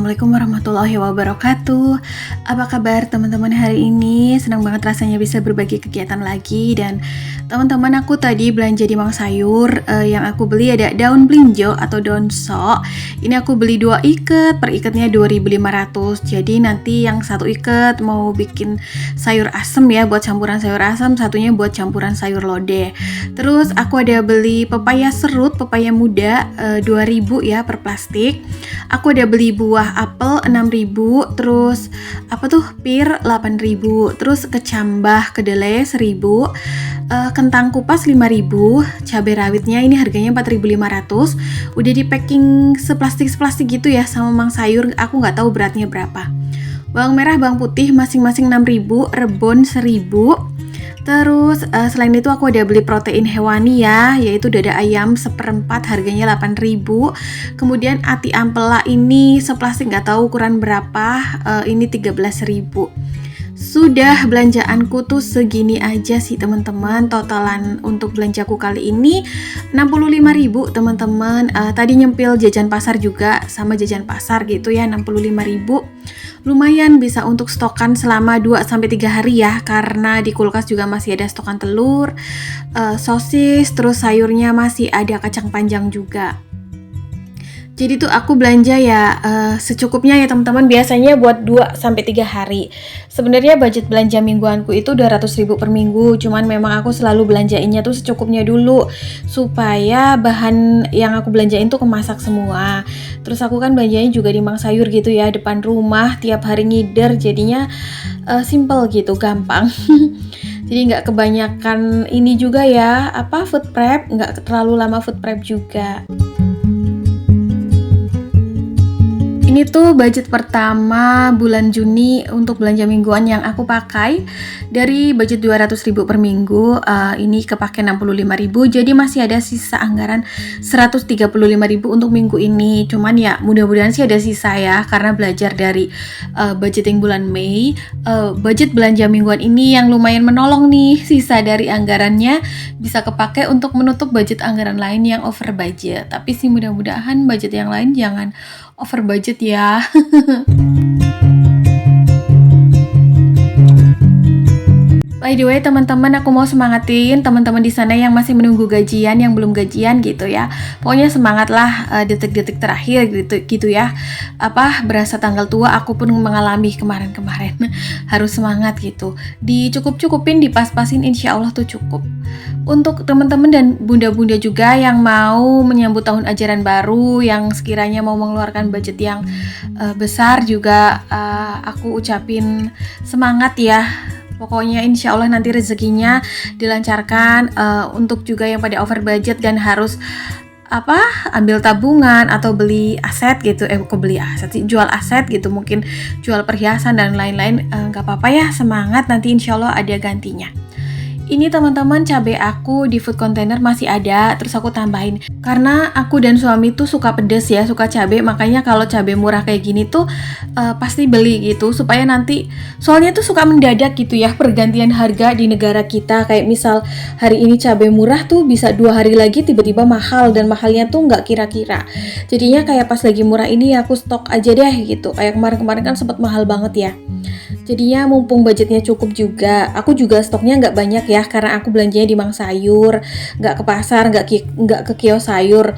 Assalamualaikum warahmatullahi wabarakatuh. Apa kabar teman-teman hari ini? Senang banget rasanya bisa berbagi kegiatan lagi. Dan teman-teman, aku tadi belanja di Mang Sayur. Yang aku beli ada daun blinjo atau daun sok. Ini aku beli 2 ikat, per ikatnya 2.500. Jadi nanti yang 1 ikat mau bikin sayur asem ya, buat campuran sayur asem, satunya buat campuran sayur lodeh. Terus aku ada beli pepaya serut, pepaya muda 2.000 ya per plastik. Aku ada beli buah apel 6.000, terus pir 8.000, terus kecambah kedelai 1.000, kentang kupas 5.000, cabai rawitnya ini harganya 4.500. Udah di packing seplastik gitu ya sama Mang Sayur, aku nggak tahu beratnya berapa. Bawang merah, bawang putih masing-masing 6.000, rebon 1.000. Terus selain itu aku ada beli protein hewani ya, yaitu dada ayam 1/4 harganya 8.000. Kemudian ati ampela ini seplastik nggak tahu ukuran berapa, ini 13.000. Sudah belanjaanku tuh segini aja sih teman-teman. Totalan untuk belanjaku kali ini 65.000 teman-teman. Tadi nyempil jajan pasar juga sama jajan pasar gitu ya, 65.000. Lumayan bisa untuk stokan selama 2-3 hari ya, karena di kulkas juga masih ada stokan telur, sosis, terus sayurnya masih ada kacang panjang juga. Jadi tuh aku belanja ya secukupnya ya teman-teman, biasanya buat 2-3 hari. Sebenarnya budget belanja mingguanku itu 200.000 per minggu, cuman memang aku selalu belanjainnya tuh secukupnya dulu supaya bahan yang aku belanjain tuh kemasak semua. Terus aku kan belanjain juga di Mang Sayur gitu ya, depan rumah, tiap hari ngider, jadinya simple gitu, gampang. Jadi nggak kebanyakan ini juga ya, food prep, nggak terlalu lama food prep juga. Ini tuh budget pertama bulan Juni untuk belanja mingguan yang aku pakai. Dari budget 200.000 per minggu, ini kepake 65.000, jadi masih ada sisa anggaran 135.000 untuk minggu ini. Cuman ya mudah-mudahan sih ada sisa ya, karena belajar dari budgeting bulan Mei, budget belanja mingguan ini yang lumayan menolong nih. Sisa dari anggarannya bisa kepake untuk menutup budget anggaran lain yang over budget. Tapi sih mudah-mudahan budget yang lain jangan over budget ya. By the way teman-teman, aku mau semangatin teman-teman di sana yang masih menunggu gajian, yang belum gajian gitu ya. Pokoknya semangatlah, detik-detik terakhir gitu ya. Berasa tanggal tua, aku pun mengalami kemarin-kemarin. Harus semangat gitu. Dicukup-cukupin, dipas-pasin, insya Allah tuh cukup. Untuk teman-teman dan bunda-bunda juga yang mau menyambut tahun ajaran baru, yang sekiranya mau mengeluarkan budget yang besar juga, aku ucapin semangat ya. Pokoknya insya Allah nanti rezekinya dilancarkan. Untuk juga yang pada over budget dan harus ambil tabungan atau beli aset gitu, jual aset gitu, mungkin jual perhiasan dan lain-lain, gak apa-apa ya, semangat, nanti insya Allah ada gantinya. Ini teman-teman, cabai aku di food container masih ada, terus aku tambahin karena aku dan suami tuh suka pedes ya, suka cabai, makanya kalau cabai murah kayak gini tuh pasti beli gitu, supaya nanti, soalnya tuh suka mendadak gitu ya pergantian harga di negara kita. Kayak misal hari ini cabai murah tuh bisa 2 hari lagi tiba-tiba mahal, dan mahalnya tuh nggak kira-kira. Jadinya kayak pas lagi murah ini aku stok aja deh gitu. Kayak kemarin-kemarin kan sempat mahal banget ya. Jadinya mumpung budgetnya cukup juga, aku juga stoknya nggak banyak ya, karena aku belanjanya di Mang Sayur, nggak ke pasar, nggak ke kios sayur.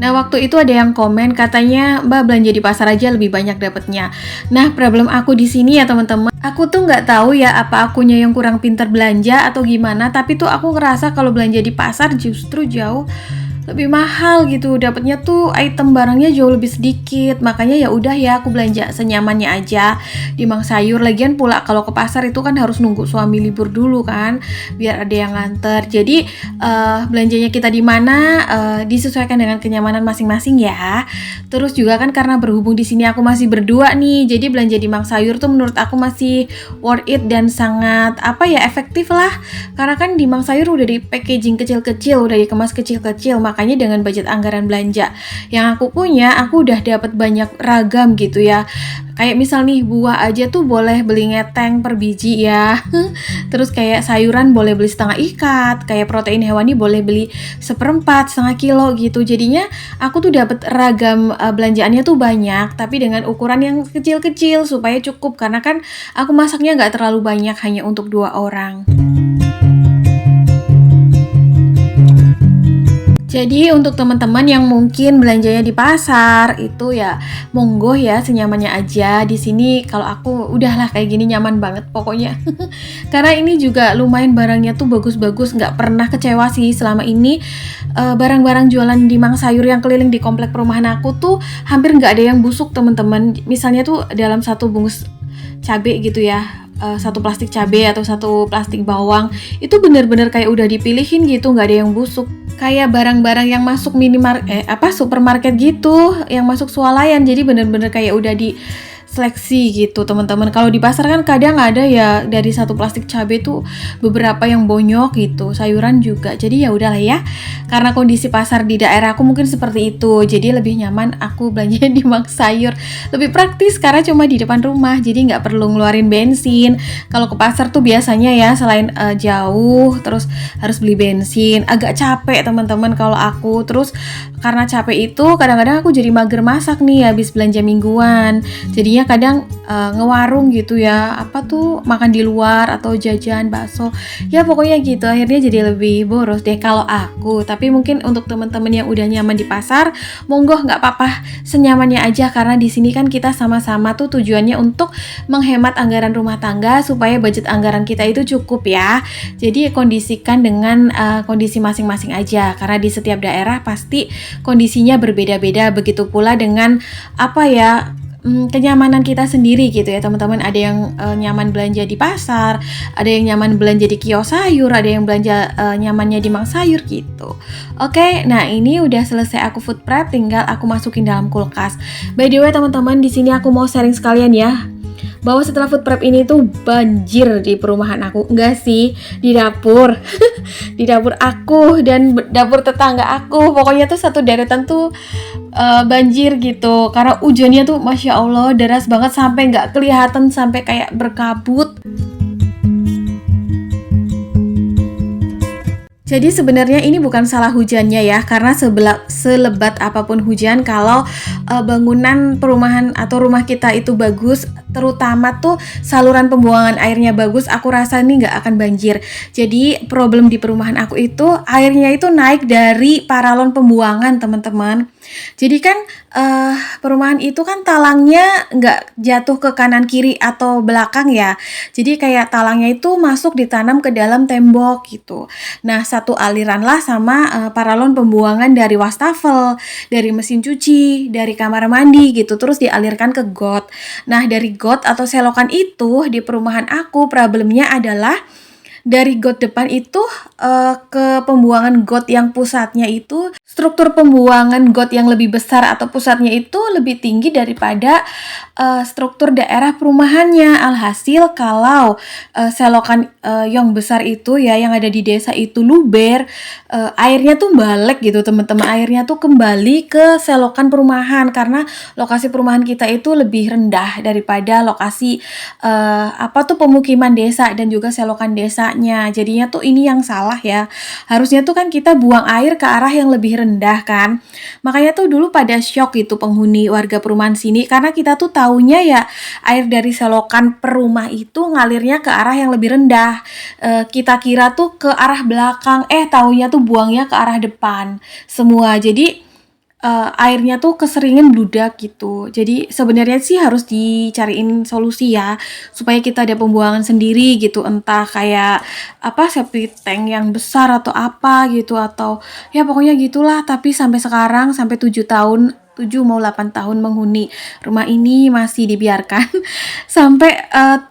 Nah waktu itu ada yang komen katanya, Mbak belanja di pasar aja lebih banyak dapatnya. Nah problem aku di sini ya teman-teman, aku tuh nggak tahu ya apa akunya yang kurang pintar belanja atau gimana, tapi tuh aku ngerasa kalau belanja di pasar justru jauh lebih mahal gitu, dapatnya tuh item barangnya jauh lebih sedikit. Makanya ya udah ya, aku belanja senyamannya aja di Mang Sayur. Lagian pula kalau ke pasar itu kan harus nunggu suami libur dulu kan, biar ada yang nganter. Jadi belanjanya kita di mana disesuaikan dengan kenyamanan masing-masing ya. Terus juga kan karena berhubung di sini aku masih berdua nih, jadi belanja di Mang Sayur tuh menurut aku masih worth it dan sangat efektif lah. Karena kan di Mang Sayur udah di packaging kecil-kecil, udah dikemas kecil-kecil, makanya dengan budget anggaran belanja yang aku punya, aku udah dapat banyak ragam gitu ya. Kayak misal nih buah aja tuh boleh beli ngeteng per biji ya. Terus kayak sayuran boleh beli setengah ikat, kayak protein hewani boleh beli seperempat, setengah kilo gitu. Jadinya aku tuh dapat ragam belanjaannya tuh banyak, tapi dengan ukuran yang kecil-kecil supaya cukup karena kan aku masaknya nggak terlalu banyak, hanya untuk 2 orang. Jadi untuk teman-teman yang mungkin belanjanya di pasar itu ya monggo ya senyamannya aja. Di sini kalau aku udahlah kayak gini nyaman banget pokoknya. Karena ini juga lumayan barangnya tuh bagus-bagus, nggak pernah kecewa sih selama ini. Barang-barang jualan di Mang Sayur yang keliling di komplek perumahan aku tuh hampir nggak ada yang busuk teman-teman. Misalnya tuh dalam satu bungkus cabai gitu ya, satu plastik cabai atau satu plastik bawang itu bener-bener kayak udah dipilihin gitu, nggak ada yang busuk. Kayak barang-barang yang masuk supermarket gitu, yang masuk swalayan, jadi bener-bener kayak udah di seleksi gitu teman-teman. Kalau di pasar kan kadang ada ya dari satu plastik cabai tuh beberapa yang bonyok gitu, sayuran juga. Jadi ya udahlah ya. Karena kondisi pasar di daerah aku mungkin seperti itu, jadi lebih nyaman aku belanja di Mang Sayur. Lebih praktis karena cuma di depan rumah, jadi nggak perlu ngeluarin bensin. Kalau ke pasar tuh biasanya ya selain jauh, terus harus beli bensin, agak capek teman-teman kalau aku. Terus karena capek itu kadang-kadang aku jadi mager masak nih habis belanja mingguan. Jadinya kadang ngewarung gitu ya, makan di luar atau jajan bakso ya pokoknya gitu, akhirnya jadi lebih boros deh kalau aku. Tapi mungkin untuk teman-teman yang udah nyaman di pasar, monggo nggak apa-apa senyamannya aja, karena di sini kan kita sama-sama tuh tujuannya untuk menghemat anggaran rumah tangga supaya budget anggaran kita itu cukup ya. Jadi kondisikan dengan kondisi masing-masing aja, karena di setiap daerah pasti kondisinya berbeda-beda. Begitu pula dengan kenyamanan kita sendiri gitu ya teman-teman. Ada yang nyaman belanja di pasar, ada yang nyaman belanja di kios sayur, ada yang belanja nyamannya di Mang Sayur gitu. Oke, nah ini udah selesai aku food prep, tinggal aku masukin dalam kulkas. By the way teman-teman, di sini aku mau sharing sekalian ya, bahwa setelah food prep ini tuh banjir di perumahan aku. Enggak sih, di dapur. Di dapur aku dan dapur tetangga aku. Pokoknya tuh satu deretan tuh banjir gitu. Karena hujannya tuh Masya Allah deras banget sampai nggak kelihatan, sampai kayak berkabut. Jadi sebenarnya ini bukan salah hujannya ya, karena selebat apapun hujan, kalau bangunan perumahan atau rumah kita itu bagus, terutama tuh saluran pembuangan airnya bagus, aku rasa ini nggak akan banjir. Jadi problem di perumahan aku itu airnya itu naik dari paralon pembuangan teman-teman. Jadi kan perumahan itu kan talangnya nggak jatuh ke kanan kiri atau belakang ya. Jadi kayak talangnya itu masuk ditanam ke dalam tembok gitu. Nah satu aliran lah sama paralon pembuangan dari wastafel, dari mesin cuci, dari kamar mandi gitu, terus dialirkan ke got. Nah dari got atau selokan itu di perumahan aku problemnya adalah dari got depan itu ke pembuangan got yang pusatnya itu, struktur pembuangan got yang lebih besar atau pusatnya itu lebih tinggi daripada struktur daerah perumahannya. Alhasil kalau selokan yang besar itu ya, yang ada di desa itu luber, airnya tuh balik gitu teman-teman, airnya tuh kembali ke selokan perumahan karena lokasi perumahan kita itu lebih rendah daripada lokasi pemukiman desa dan juga selokan desanya. Jadinya tuh ini yang salah ya. Harusnya tuh kan kita buang air ke arah yang lebih rendah kan. Makanya tuh dulu pada shock gitu penghuni warga perumahan sini, karena kita tuh taunya ya air dari selokan perumah itu ngalirnya ke arah yang lebih rendah. Kita kira tuh ke arah belakang, taunya tuh buangnya ke arah depan semua. Jadi airnya tuh keseringan bludak gitu. Jadi sebenarnya sih harus dicariin solusi ya, supaya kita ada pembuangan sendiri gitu, entah kayak septic tank yang besar atau apa gitu, atau ya pokoknya gitulah. Tapi sampai sekarang, sampai 7 tahun 7 mau 8 tahun menghuni rumah ini masih dibiarkan. Sampai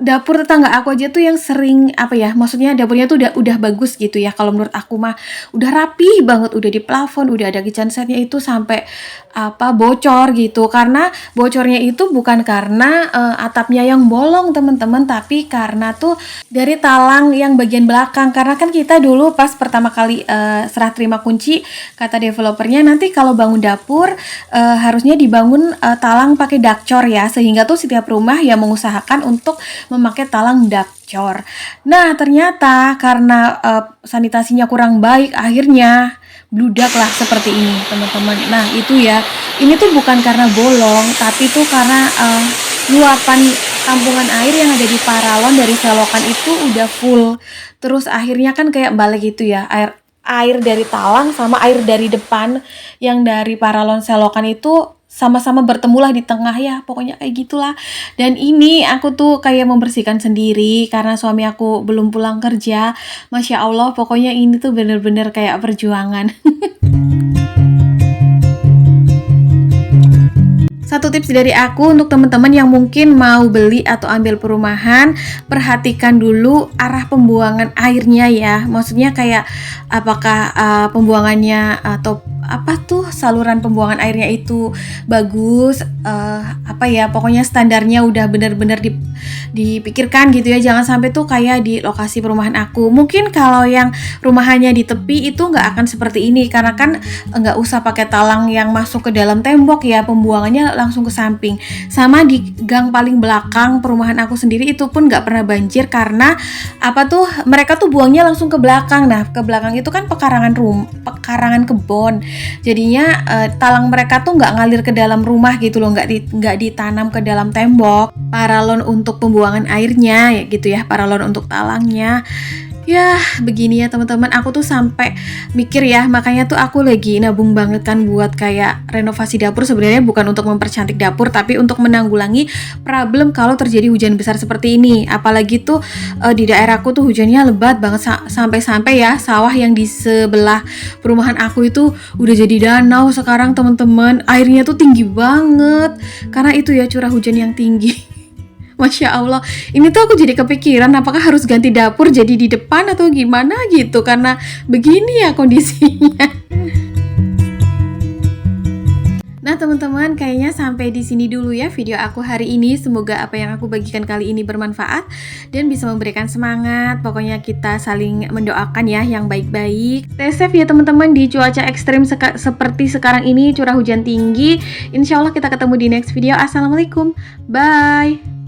dapur tetangga aku aja tuh yang sering apa ya, maksudnya dapurnya tuh udah bagus gitu ya. Kalau menurut aku mah udah rapi banget, udah di plafon, udah ada kitchen setnya, itu sampai apa bocor gitu. Karena bocornya itu bukan karena atapnya yang bolong teman-teman, tapi karena tuh dari talang yang bagian belakang. Karena kan kita dulu pas pertama kali serah terima kunci, kata developernya nanti kalau bangun dapur harusnya dibangun talang pakai dakcor ya, sehingga tuh setiap rumah ya mengusahakan untuk memakai talang dakcor. Nah ternyata karena sanitasinya kurang baik, akhirnya bludak lah seperti ini teman-teman. Nah itu ya, ini tuh bukan karena bolong, tapi tuh karena luapan tampungan air yang ada di paralon dari selokan itu udah full. Terus akhirnya kan kayak balik gitu ya, air dari talang sama air dari depan yang dari paralon selokan itu sama-sama bertemulah di tengah ya, pokoknya kayak gitulah. Dan ini aku tuh kayak membersihkan sendiri karena suami aku belum pulang kerja. Masya Allah, pokoknya ini tuh bener-bener kayak perjuangan. Satu tips dari aku untuk teman-teman yang mungkin mau beli atau ambil perumahan, perhatikan dulu arah pembuangan airnya ya. Maksudnya kayak apakah pembuangannya atau apa tuh saluran pembuangan airnya itu bagus, apa ya, pokoknya standarnya udah benar-benar dipikirkan gitu ya. Jangan sampai tuh kayak di lokasi perumahan aku. Mungkin kalau yang rumahannya di tepi itu nggak akan seperti ini, karena kan nggak usah pakai talang yang masuk ke dalam tembok ya, pembuangannya langsung ke samping. Sama di gang paling belakang perumahan aku sendiri itu pun nggak pernah banjir karena apa tuh, mereka tuh buangnya langsung ke belakang. Nah ke belakang itu kan pekarangan kebon, jadinya talang mereka tuh nggak ngalir ke dalam rumah gitu loh, nggak ditanam ke dalam tembok. Paralon untuk pembuangan airnya ya gitu ya, paralon untuk talangnya. Ya begini ya teman-teman, aku tuh sampai mikir ya, makanya tuh aku lagi nabung banget kan buat kayak renovasi dapur. Sebenarnya bukan untuk mempercantik dapur, tapi untuk menanggulangi problem kalau terjadi hujan besar seperti ini. Apalagi tuh di daerahku tuh hujannya lebat banget, sampai-sampai ya sawah yang di sebelah perumahan aku itu udah jadi danau sekarang teman-teman. Airnya tuh tinggi banget karena itu ya curah hujan yang tinggi. Masya Allah, ini tuh aku jadi kepikiran apakah harus ganti dapur jadi di depan atau gimana gitu, karena begini ya kondisinya. Nah teman-teman, kayaknya sampai di sini dulu ya video aku hari ini. Semoga apa yang aku bagikan kali ini bermanfaat dan bisa memberikan semangat. Pokoknya kita saling mendoakan ya yang baik-baik. Stay safe ya teman-teman di cuaca ekstrim seperti sekarang ini, curah hujan tinggi. Insya Allah kita ketemu di next video. Assalamualaikum, bye.